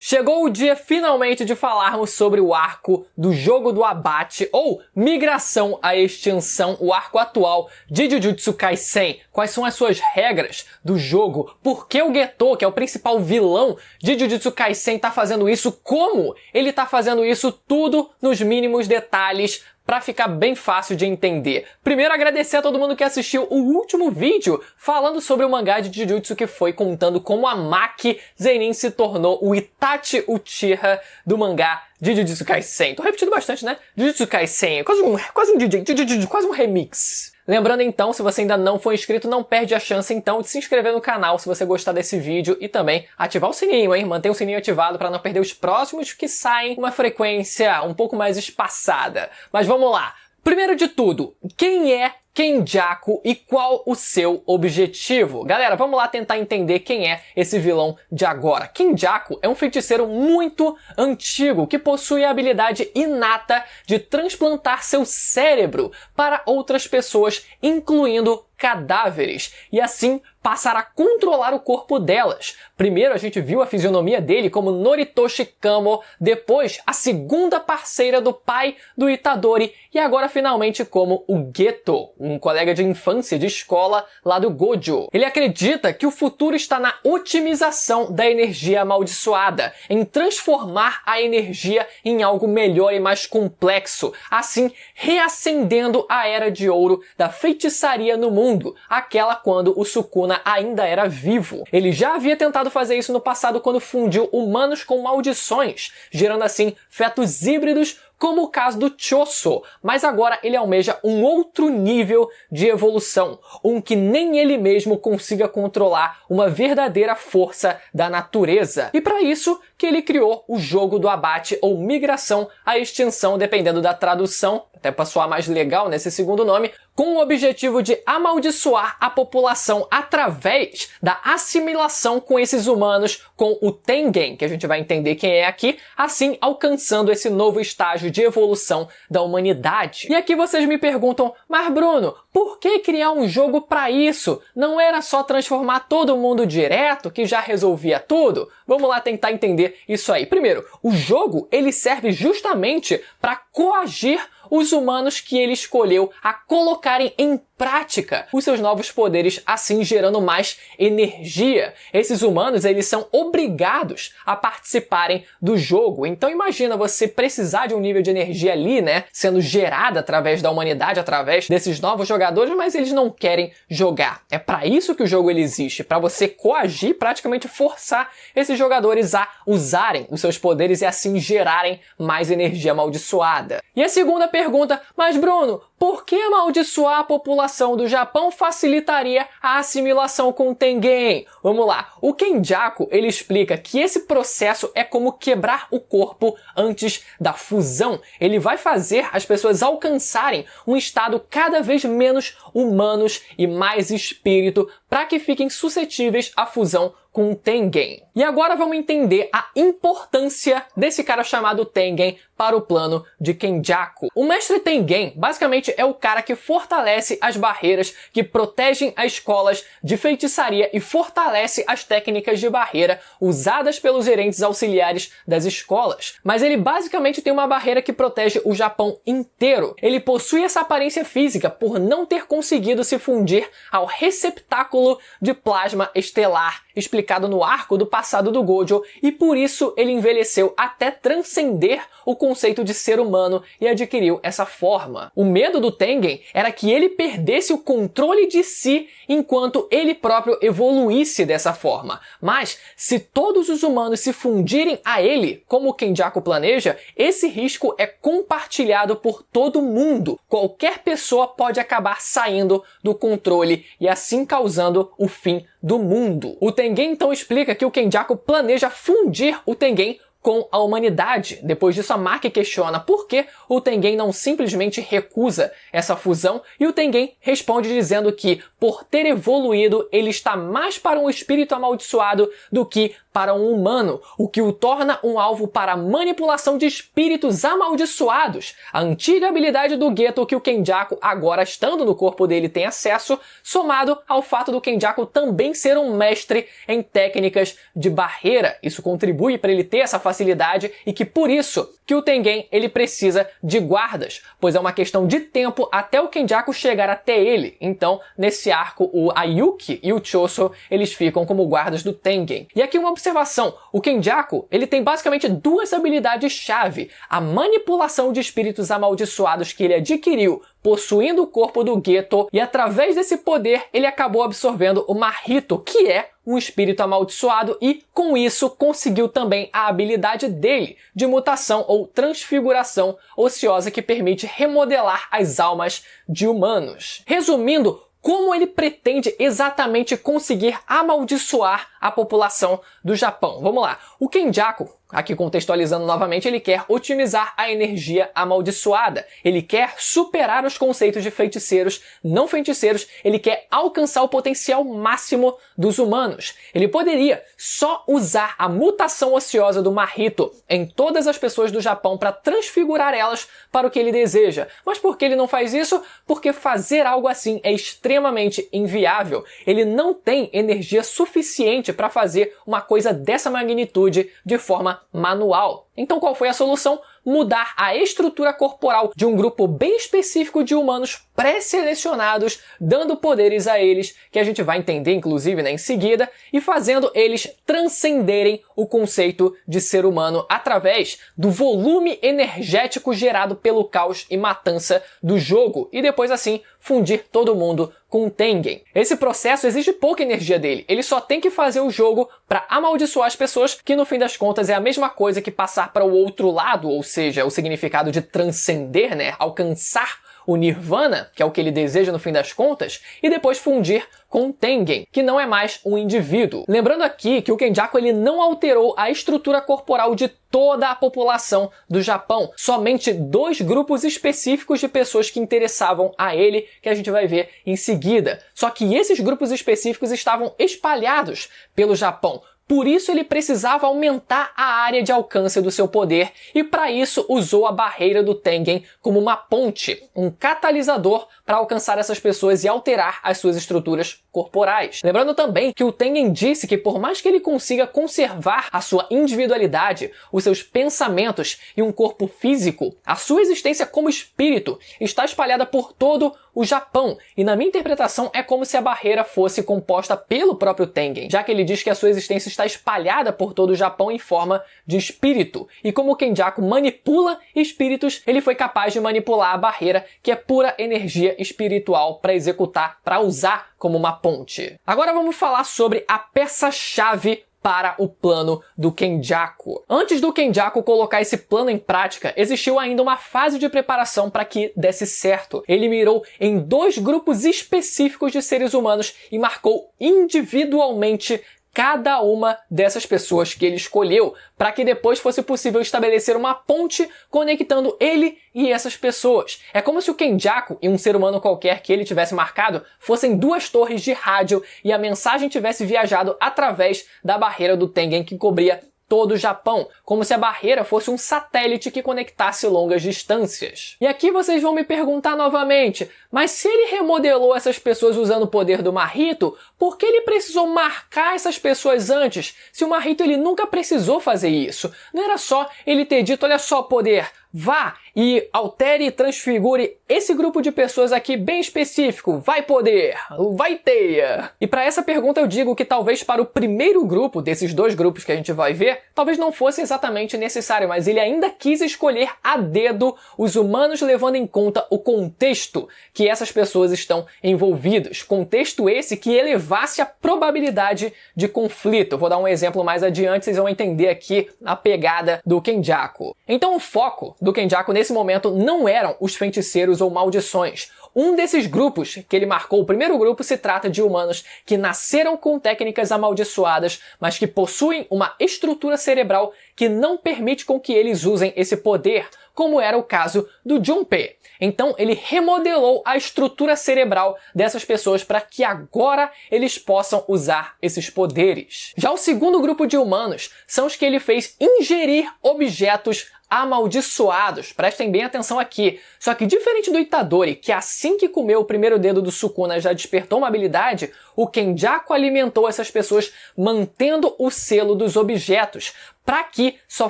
Chegou o dia finalmente de falarmos sobre o arco do Jogo do Abate, ou Migração à Extinção, o arco atual de Jujutsu Kaisen. Quais são as suas regras do jogo? Por que o Geto, que é o principal vilão de Jujutsu Kaisen, tá fazendo isso? Como ele tá fazendo isso? Tudo nos mínimos detalhes, para ficar bem fácil de entender. Primeiro, agradecer a todo mundo que assistiu o último vídeo falando sobre o mangá de Jujutsu, que foi contando como a Maki Zenin se tornou o Itachi Uchiha do mangá de Jujutsu Kaisen. Tô repetindo bastante, né? Jujutsu Kaisen, quase um remix. Lembrando então, se você ainda não for inscrito, não perde a chance então de se inscrever no canal se você gostar desse vídeo e também ativar o sininho, hein? Manter o sininho ativado para não perder os próximos que saem com uma frequência um pouco mais espaçada. Mas vamos lá! Primeiro de tudo, quem é Kenjaku e qual o seu objetivo? Galera, vamos lá tentar entender quem é esse vilão de agora. Kenjaku é um feiticeiro muito antigo que possui a habilidade inata de transplantar seu cérebro para outras pessoas, incluindo cadáveres, e assim passar a controlar o corpo delas. Primeiro a gente viu a fisionomia dele como Noritoshi Kamo, depois a segunda parceira do pai do Itadori e agora finalmente como o Geto, um colega de infância de escola lá do Gojo. Ele acredita que o futuro está na otimização da energia amaldiçoada, em transformar a energia em algo melhor e mais complexo, assim reacendendo a Era de Ouro da feitiçaria no mundo, aquela quando o Sukuna ainda era vivo. Ele já havia tentado fazer isso no passado quando fundiu humanos com maldições, gerando assim fetos híbridos, como o caso do Choso, mas agora ele almeja um outro nível de evolução, um que nem ele mesmo consiga controlar, uma verdadeira força da natureza. E para isso que ele criou o Jogo do Abate, ou Migração à Extinção, dependendo da tradução, até para soar mais legal nesse segundo nome, com o objetivo de amaldiçoar a população através da assimilação com esses humanos com o Tengen, que a gente vai entender quem é aqui, assim alcançando esse novo estágio de evolução da humanidade. E aqui vocês me perguntam, mas Bruno, por que criar um jogo para isso? Não era só transformar todo mundo direto que já resolvia tudo? Vamos lá tentar entender isso aí. Primeiro, o jogo ele serve justamente para coagir os humanos que ele escolheu a colocarem em prática os seus novos poderes, assim gerando mais energia. Esses humanos, eles são obrigados a participarem do jogo. Então imagina você precisar de um nível de energia ali, né, sendo gerada através da humanidade, através desses novos jogadores, mas eles não querem jogar. É para isso que o jogo ele existe, para você coagir, praticamente forçar esses jogadores a usarem os seus poderes e assim gerarem mais energia amaldiçoada. E a segunda pergunta, mas Bruno, por que amaldiçoar a população do Japão facilitaria a assimilação com o Tengen? Vamos lá. O Kenjaku, ele explica que esse processo é como quebrar o corpo antes da fusão. Ele vai fazer as pessoas alcançarem um estado cada vez menos humanos e mais espírito para que fiquem suscetíveis à fusão com o Tengen. E agora vamos entender a importância desse cara chamado Tengen para o plano de Kenjaku. O mestre Tengen basicamente é o cara que fortalece as barreiras que protegem as escolas de feitiçaria e fortalece as técnicas de barreira usadas pelos gerentes auxiliares das escolas. Mas ele basicamente tem uma barreira que protege o Japão inteiro. Ele possui essa aparência física por não ter conseguido se fundir ao receptáculo de plasma estelar explicado no arco do passado do Gojo, e por isso ele envelheceu até transcender o conceito de ser humano e adquiriu essa forma. O medo do Tengen era que ele perdesse o controle de si enquanto ele próprio evoluísse dessa forma. Mas, se todos os humanos se fundirem a ele, como o Kenjaku planeja, esse risco é compartilhado por todo mundo. Qualquer pessoa pode acabar saindo do controle e assim causando o fim do mundo. O Tengen então explica que o Kenjaku planeja fundir o Tengen com a humanidade. Depois disso, a Maki questiona por que o Tengen não simplesmente recusa essa fusão, e o Tengen responde dizendo que, por ter evoluído, ele está mais para um espírito amaldiçoado do que para um humano, o que o torna um alvo para manipulação de espíritos amaldiçoados. A antiga habilidade do Geto que o Kenjaku, agora estando no corpo dele, tem acesso, somado ao fato do Kenjaku também ser um mestre em técnicas de barreira. Isso contribui para ele ter essa facilidade e que por isso que o Tengen ele precisa de guardas, pois é uma questão de tempo até o Kenjaku chegar até ele. Então, nesse arco, o Ayuki e o Choso, eles ficam como guardas do Tengen. E aqui uma observação, o Kenjaku, ele tem basicamente duas habilidades-chave, a manipulação de espíritos amaldiçoados que ele adquiriu possuindo o corpo do Geto, e através desse poder ele acabou absorvendo o Mahito, que é um espírito amaldiçoado, e com isso conseguiu também a habilidade dele de mutação ou transfiguração ociosa que permite remodelar as almas de humanos. Resumindo, como ele pretende exatamente conseguir amaldiçoar a população do Japão? Vamos lá. O Kenjaku, aqui contextualizando novamente, ele quer otimizar a energia amaldiçoada. Ele quer superar os conceitos de feiticeiros, não feiticeiros. Ele quer alcançar o potencial máximo dos humanos. Ele poderia só usar a mutação ociosa do Mahito em todas as pessoas do Japão para transfigurar elas para o que ele deseja. Mas por que ele não faz isso? Porque fazer algo assim é extremamente inviável. Ele não tem energia suficiente para fazer uma coisa dessa magnitude de forma manual. Então qual foi a solução? Mudar a estrutura corporal de um grupo bem específico de humanos pré-selecionados, dando poderes a eles, que a gente vai entender inclusive em seguida, e fazendo eles transcenderem o conceito de ser humano através do volume energético gerado pelo caos e matança do jogo, e depois assim fundir todo mundo com o Tengen. Esse processo exige pouca energia dele, ele só tem que fazer o jogo para amaldiçoar as pessoas, que no fim das contas é a mesma coisa que passar para o outro lado, ou seja, o significado de transcender, né? Alcançar o Nirvana, que é o que ele deseja no fim das contas, e depois fundir com o Tengen, que não é mais um indivíduo. Lembrando aqui que o Kenjaku ele não alterou a estrutura corporal de toda a população do Japão, somente 2 grupos específicos de pessoas que interessavam a ele, que a gente vai ver em seguida. Só que esses grupos específicos estavam espalhados pelo Japão. Por isso ele precisava aumentar a área de alcance do seu poder, e para isso usou a barreira do Tengen como uma ponte, um catalisador para alcançar essas pessoas e alterar as suas estruturas corporais. Lembrando também que o Tengen disse que por mais que ele consiga conservar a sua individualidade, os seus pensamentos e um corpo físico, a sua existência como espírito está espalhada por todo o Japão, e na minha interpretação é como se a barreira fosse composta pelo próprio Tengen, já que ele diz que a sua existência está espalhada por todo o Japão em forma de espírito, e como o Kenjaku manipula espíritos, ele foi capaz de manipular a barreira, que é pura energia espiritual, para executar, para usar como uma ponte. Agora vamos falar sobre a peça-chave para o plano do Kenjaku. Antes do Kenjaku colocar esse plano em prática, existiu ainda uma fase de preparação para que desse certo. Ele mirou em 2 grupos específicos de seres humanos e marcou individualmente cada uma dessas pessoas que ele escolheu, para que depois fosse possível estabelecer uma ponte conectando ele e essas pessoas. É como se o Kenjaku e um ser humano qualquer que ele tivesse marcado fossem 2 torres de rádio e a mensagem tivesse viajado através da barreira do Tengen que cobria todo o Japão, como se a barreira fosse um satélite que conectasse longas distâncias. E aqui vocês vão me perguntar novamente, mas se ele remodelou essas pessoas usando o poder do Mahito, por que ele precisou marcar essas pessoas antes, se o Mahito ele nunca precisou fazer isso? Não era só ele ter dito, olha só poder, vá e altere e transfigure esse grupo de pessoas aqui bem específico, vai poder, vai teia. E para essa pergunta eu digo que talvez para o primeiro grupo, desses 2 grupos que a gente vai ver, talvez não fosse exatamente necessário, mas ele ainda quis escolher a dedo os humanos levando em conta o contexto que essas pessoas estão envolvidas. Contexto esse que elevasse a probabilidade de conflito. Eu vou dar um exemplo mais adiante, vocês vão entender aqui a pegada do Kenjaku. Então o foco do Kenjaku nesse momento não eram os feiticeiros ou maldições. Um desses grupos que ele marcou, o primeiro grupo, se trata de humanos que nasceram com técnicas amaldiçoadas, mas que possuem uma estrutura cerebral que não permite com que eles usem esse poder, como era o caso do Junpei. Então ele remodelou a estrutura cerebral dessas pessoas para que agora eles possam usar esses poderes. Já o segundo grupo de humanos são os que ele fez ingerir objetos amaldiçoados. Prestem bem atenção aqui. Só que diferente do Itadori, que assim que comeu o primeiro dedo do Sukuna já despertou uma habilidade, o Kenjaku alimentou essas pessoas mantendo o selo dos objetos, para que só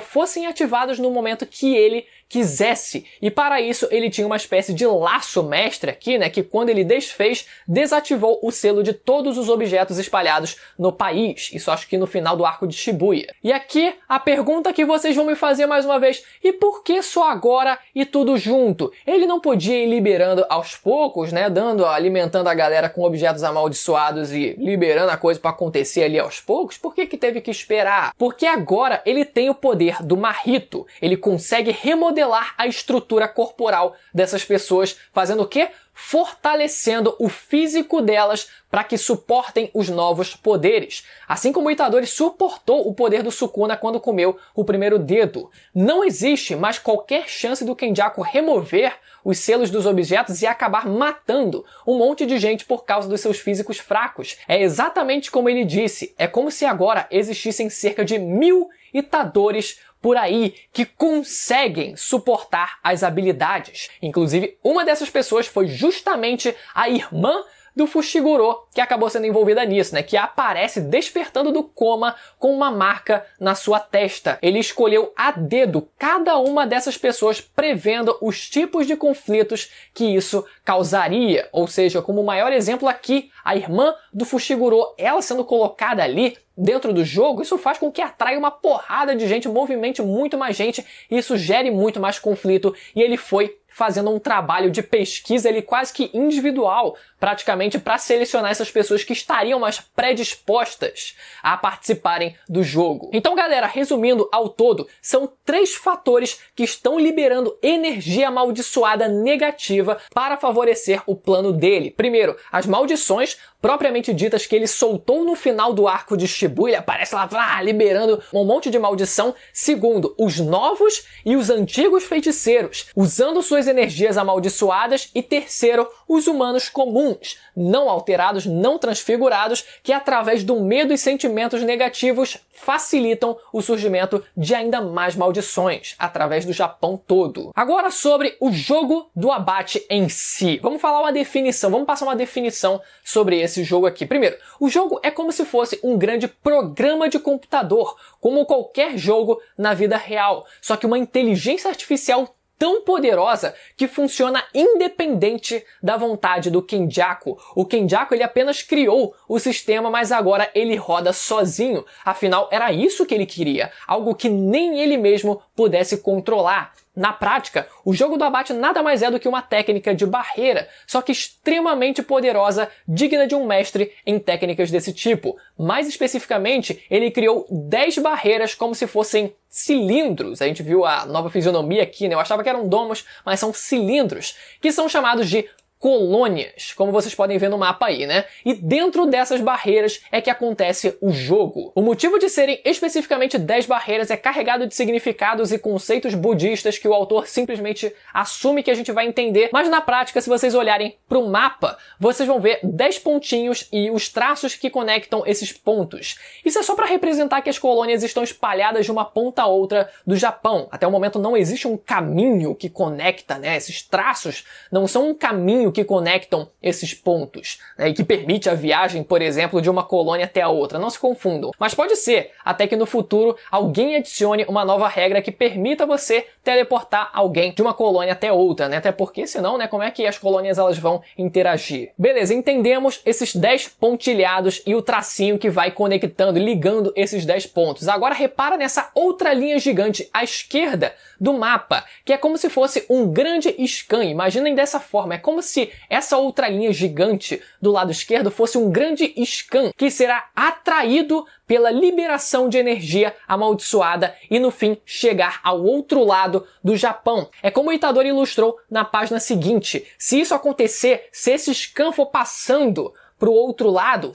fossem ativados no momento que ele quisesse. E para isso ele tinha uma espécie de laço mestre aqui, né, que quando ele desfez, desativou o selo de todos os objetos espalhados no país. Isso acho que no final do arco de Shibuya. E aqui a pergunta que vocês vão me fazer mais uma vez: e por que só agora e tudo junto? Ele não podia ir liberando aos poucos, né, alimentando a galera com objetos amaldiçoados e liberando a coisa para acontecer ali aos poucos? Por que teve que esperar? Porque agora ele tem o poder do Mahito. Ele consegue remodelar a estrutura corporal dessas pessoas, fazendo o quê? Fortalecendo o físico delas para que suportem os novos poderes. Assim como o Itadori suportou o poder do Sukuna quando comeu o primeiro dedo. Não existe mais qualquer chance do Kenjaku remover os selos dos objetos e acabar matando um monte de gente por causa dos seus físicos fracos. É exatamente como ele disse, é como se agora existissem cerca de 1000 Itadores por aí que conseguem suportar as habilidades. Inclusive, uma dessas pessoas foi justamente a irmã do Fushiguro, que acabou sendo envolvida nisso, né? Que aparece despertando do coma com uma marca na sua testa. Ele escolheu a dedo cada uma dessas pessoas, prevendo os tipos de conflitos que isso causaria. Ou seja, como maior exemplo aqui, a irmã do Fushiguro, ela sendo colocada ali dentro do jogo, isso faz com que atraia uma porrada de gente, movimente muito mais gente, e isso gere muito mais conflito, e ele foi fazendo um trabalho de pesquisa ele quase que individual, praticamente, para selecionar essas pessoas que estariam mais predispostas a participarem do jogo. Então, galera, resumindo ao todo, são 3 fatores que estão liberando energia amaldiçoada negativa para favorecer o plano dele. Primeiro, as maldições propriamente ditas que ele soltou no final do arco de Shibuya, aparece lá, liberando um monte de maldição. Segundo, os novos e os antigos feiticeiros, usando suas energias amaldiçoadas. E terceiro, os humanos comuns, não alterados, não transfigurados, que através do medo e sentimentos negativos facilitam o surgimento de ainda mais maldições, através do Japão todo. Agora sobre o jogo do abate em si. Vamos falar uma definição, vamos passar uma definição sobre esse jogo aqui. Primeiro, o jogo é como se fosse um grande programa de computador, como qualquer jogo na vida real, só que uma inteligência artificial tão poderosa que funciona independente da vontade do Kenjaku. O Kenjaku ele apenas criou o sistema, mas agora ele roda sozinho. Afinal, era isso que ele queria, algo que nem ele mesmo pudesse controlar. Na prática, o jogo do abate nada mais é do que uma técnica de barreira, só que extremamente poderosa, digna de um mestre em técnicas desse tipo. Mais especificamente, ele criou 10 barreiras como se fossem cilindros. A gente viu a nova fisionomia aqui, né? Eu achava que eram domos, mas são cilindros, que são chamados de colônias, como vocês podem ver no mapa aí, né? E dentro dessas barreiras é que acontece o jogo. O motivo de serem especificamente 10 barreiras é carregado de significados e conceitos budistas que o autor simplesmente assume que a gente vai entender, mas na prática, se vocês olharem para o mapa, vocês vão ver 10 pontinhos e os traços que conectam esses pontos. Isso é só para representar que as colônias estão espalhadas de uma ponta a outra do Japão. Até o momento não existe um caminho que conecta, né? Esses traços não são um caminho que conectam esses pontos, né, e que permite a viagem, por exemplo, de uma colônia até a outra. Não se confundam. Mas pode ser, até que no futuro, alguém adicione uma nova regra que permita você teleportar alguém de uma colônia até outra, né? Até porque, senão, né, como é que as colônias elas vão interagir? Beleza, entendemos esses 10 pontilhados e o tracinho que vai conectando, ligando esses 10 pontos. Agora repara nessa outra linha gigante à esquerda do mapa, que é como se fosse um grande scan. Imaginem dessa forma, é como se essa outra linha gigante do lado esquerdo fosse um grande scan que será atraído pela liberação de energia amaldiçoada e no fim chegar ao outro lado do Japão. É como o Itadori ilustrou na página seguinte. Se isso acontecer, se esse scan for passando pro outro lado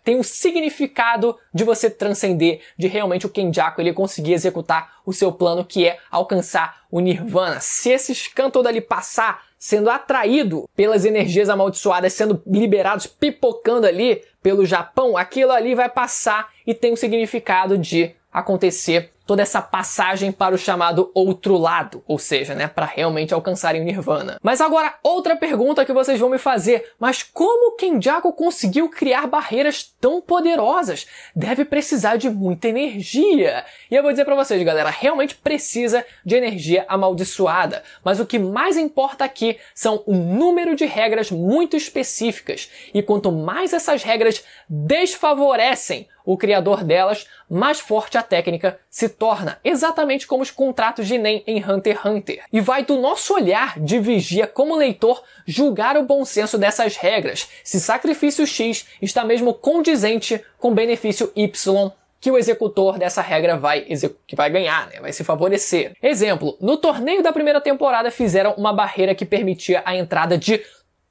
tem um significado de você transcender, de realmente o Kenjaku ele conseguir executar o seu plano, que é alcançar o Nirvana. Se esse Scan dali passar, sendo atraído pelas energias amaldiçoadas, sendo liberados, pipocando ali pelo Japão, aquilo ali vai passar e tem um significado de acontecer toda essa passagem para o chamado outro lado, ou seja, né, para realmente alcançarem o Nirvana. Mas agora, outra pergunta que vocês vão me fazer, mas como Kenjaku conseguiu criar barreiras tão poderosas? Deve precisar de muita energia. E eu vou dizer para vocês, galera, realmente precisa de energia amaldiçoada, mas o que mais importa aqui são um número de regras muito específicas, e quanto mais essas regras desfavorecem o criador delas, mais forte a técnica se torna, exatamente como os contratos de Nen em Hunter x Hunter. E vai do nosso olhar de vigia como leitor julgar o bom senso dessas regras, se sacrifício X está mesmo condizente com benefício Y que o executor dessa regra vai ganhar, né? Vai se favorecer. Exemplo, no torneio da primeira temporada fizeram uma barreira que permitia a entrada de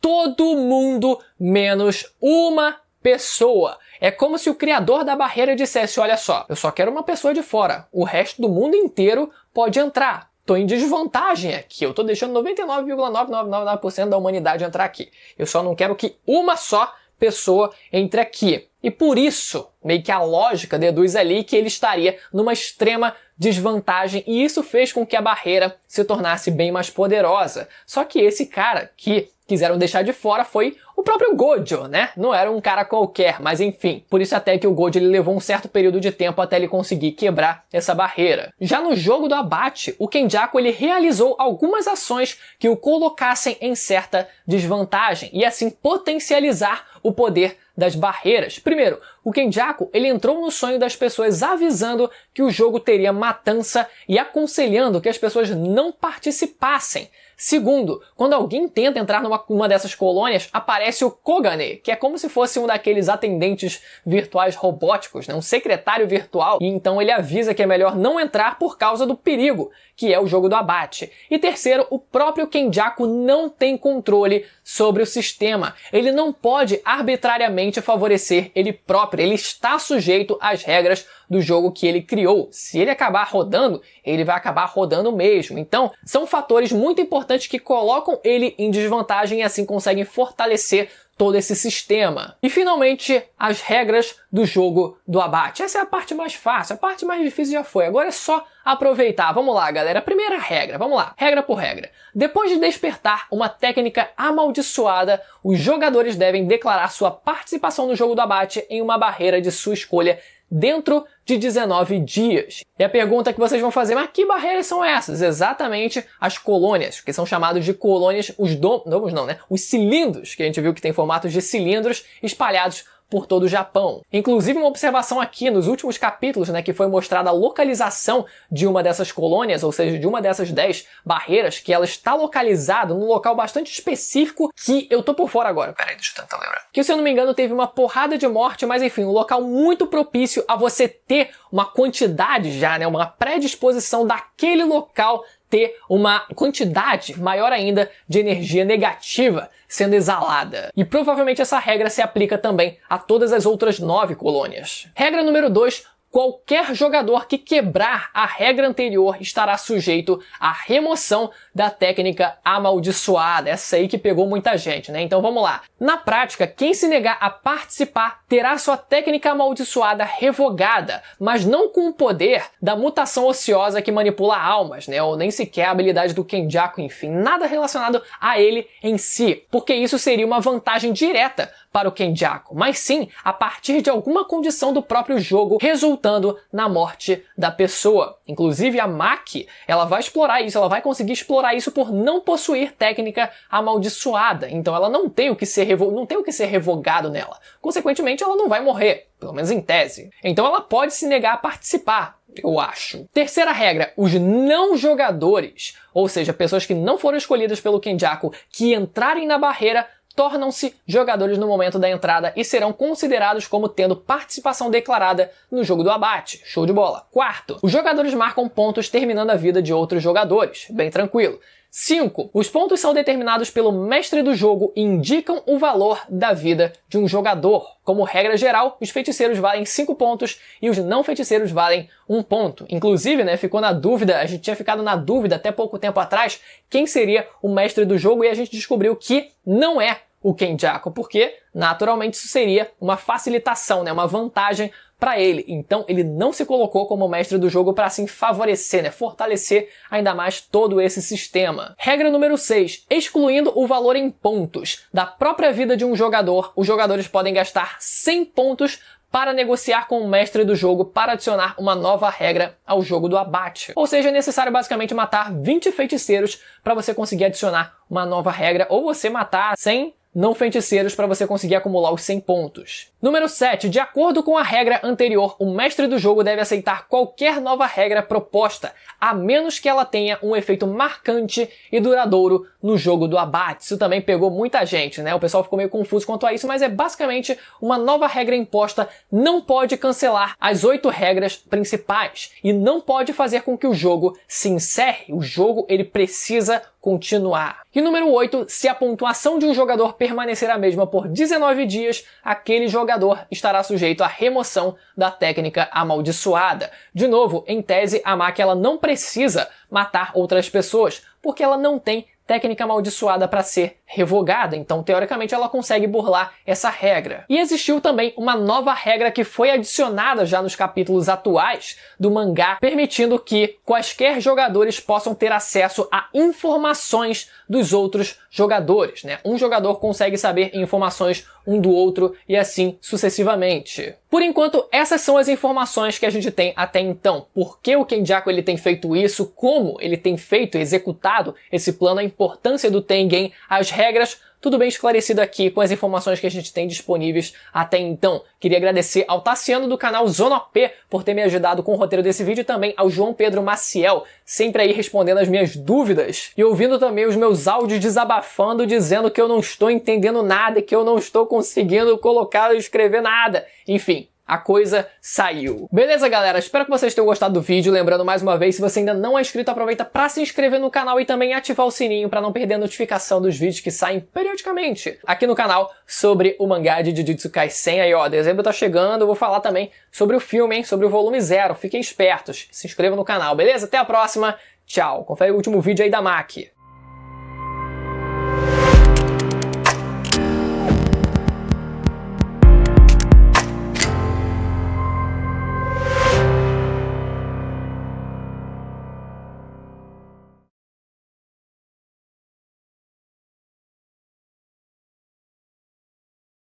todo mundo menos uma pessoa. É como se o criador da barreira dissesse, olha só, eu só quero uma pessoa de fora, o resto do mundo inteiro pode entrar. Tô em desvantagem aqui, eu tô deixando 99,999% da humanidade entrar aqui. Eu só não quero que uma só pessoa entre aqui. E por isso, meio que a lógica deduz ali que ele estaria numa extrema desvantagem, e isso fez com que a barreira se tornasse bem mais poderosa. Só que esse cara que quiseram deixar de fora foi o próprio Gojo, né? Não era um cara qualquer, mas enfim. Por isso até que o Gojo ele levou um certo período de tempo até ele conseguir quebrar essa barreira. Já no jogo do abate, o Kenjaku ele realizou algumas ações que o colocassem em certa desvantagem e assim potencializar o poder das barreiras. Primeiro, o Kenjaku ele entrou no sonho das pessoas avisando que o jogo teria matança e aconselhando que as pessoas não participassem. Segundo, quando alguém tenta entrar numa dessas colônias, aparece o Kogane, que é como se fosse um daqueles atendentes virtuais robóticos, né? Um secretário virtual, e então ele avisa que é melhor não entrar por causa do perigo, que é o jogo do abate. E terceiro, o próprio Kenjaku não tem controle sobre o sistema. Ele não pode arbitrariamente favorecer ele próprio, ele está sujeito às regras do jogo que ele criou. Se ele acabar rodando, ele vai acabar rodando mesmo. Então, são fatores muito importantes que colocam ele em desvantagem e assim conseguem fortalecer todo esse sistema. E finalmente, as regras do jogo do abate. Essa é a parte mais fácil, a parte mais difícil já foi. Agora é só aproveitar. Vamos lá, galera. Primeira regra, vamos lá. Regra por regra. Depois de despertar uma técnica amaldiçoada, os jogadores devem declarar sua participação no jogo do abate em uma barreira de sua escolha dentro de 19 dias. E a pergunta que vocês vão fazer, mas que barreiras são essas? Exatamente as colônias, que são chamados de colônias, os cilindros, que a gente viu que tem formatos de cilindros espalhados por todo o Japão. Inclusive uma observação aqui nos últimos capítulos, né, que foi mostrada a localização de uma dessas colônias, ou seja, de uma dessas 10 barreiras, que ela está localizada num local bastante específico que eu tô por fora agora. Peraí, deixa eu tentar lembrar. Que, se eu não me engano, teve uma porrada de morte, mas enfim, um local muito propício a você ter uma quantidade já, né, uma predisposição daquele local ter uma quantidade maior ainda de energia negativa sendo exalada. E provavelmente essa regra se aplica também a todas as outras 9 colônias. Regra número 2. Qualquer jogador que quebrar a regra anterior estará sujeito à remoção da técnica amaldiçoada. Essa aí que pegou muita gente, né? Então vamos lá. Na prática, quem se negar a participar terá sua técnica amaldiçoada revogada, mas não com o poder da mutação ociosa que manipula almas, né? Ou nem sequer a habilidade do Kenjaku, enfim, nada relacionado a ele em si, porque isso seria uma vantagem direta para o Kenjaku, mas sim a partir de alguma condição do próprio jogo, resultando na morte da pessoa. Inclusive a Maki, ela vai explorar isso, ela vai conseguir explorar isso por não possuir técnica amaldiçoada. Então ela não tem o que ser revogado nela. Consequentemente, ela não vai morrer, pelo menos em tese. Então ela pode se negar a participar, eu acho. Terceira regra, os não jogadores, ou seja, pessoas que não foram escolhidas pelo Kenjaku, que entrarem na barreira, tornam-se jogadores no momento da entrada e serão considerados como tendo participação declarada no jogo do abate. Show de bola. Quarto, os jogadores marcam pontos terminando a vida de outros jogadores. Bem tranquilo. 5. Os pontos são determinados pelo mestre do jogo e indicam o valor da vida de um jogador. Como regra geral, os feiticeiros valem 5 pontos e os não feiticeiros valem 1 ponto. Inclusive, ficou na dúvida, a gente tinha ficado na dúvida até pouco tempo atrás, quem seria o mestre do jogo, e a gente descobriu que não é o Kenjaku, porque naturalmente isso seria uma facilitação, uma vantagem para ele. Então ele não se colocou como mestre do jogo para assim favorecer, fortalecer ainda mais todo esse sistema. Regra número 6. Excluindo o valor em pontos da própria vida de um jogador, os jogadores podem gastar 100 pontos para negociar com o mestre do jogo para adicionar uma nova regra ao jogo do abate. Ou seja, é necessário basicamente matar 20 feiticeiros para você conseguir adicionar uma nova regra, ou você matar 100 não feiticeiros para você conseguir acumular os 100 pontos. Número 7. De acordo com a regra anterior, o mestre do jogo deve aceitar qualquer nova regra proposta, a menos que ela tenha um efeito marcante e duradouro no jogo do abate. Isso também pegou muita gente, O pessoal ficou meio confuso quanto a isso, mas é basicamente uma nova regra imposta não pode cancelar as 8 regras principais e não pode fazer com que o jogo se encerre. O jogo, ele precisa continuar. E número 8, se a pontuação de um jogador permanecer a mesma por 19 dias, aquele jogador estará sujeito à remoção da técnica amaldiçoada. De novo, em tese, a Maki ela não precisa matar outras pessoas, porque ela não tem técnica amaldiçoada para ser revogada, então teoricamente ela consegue burlar essa regra. E existiu também uma nova regra que foi adicionada já nos capítulos atuais do mangá, permitindo que quaisquer jogadores possam ter acesso a informações dos outros jogadores, Um jogador consegue saber informações um do outro e assim sucessivamente. Por enquanto, essas são as informações que a gente tem até então. Por que o Kenjaku ele tem feito isso? Como ele tem feito, executado esse plano? A importância do Tengen, as regras, tudo bem esclarecido aqui com as informações que a gente tem disponíveis até então. Queria agradecer ao Tassiano do canal Zona OP por ter me ajudado com o roteiro desse vídeo e também ao João Pedro Maciel, sempre aí respondendo as minhas dúvidas e ouvindo também os meus áudios desabafando, dizendo que eu não estou entendendo nada, que eu não estou conseguindo colocar ou escrever nada. Enfim, a coisa saiu. Beleza, galera? Espero que vocês tenham gostado do vídeo. Lembrando mais uma vez, se você ainda não é inscrito, aproveita para se inscrever no canal e também ativar o sininho para não perder a notificação dos vídeos que saem periodicamente aqui no canal sobre o mangá de Jujutsu Kaisen. Aí, dezembro tá chegando, eu vou falar também sobre o filme, sobre o volume 0. Fiquem espertos, se inscrevam no canal, beleza? Até a próxima, tchau. Confere o último vídeo aí da Maki.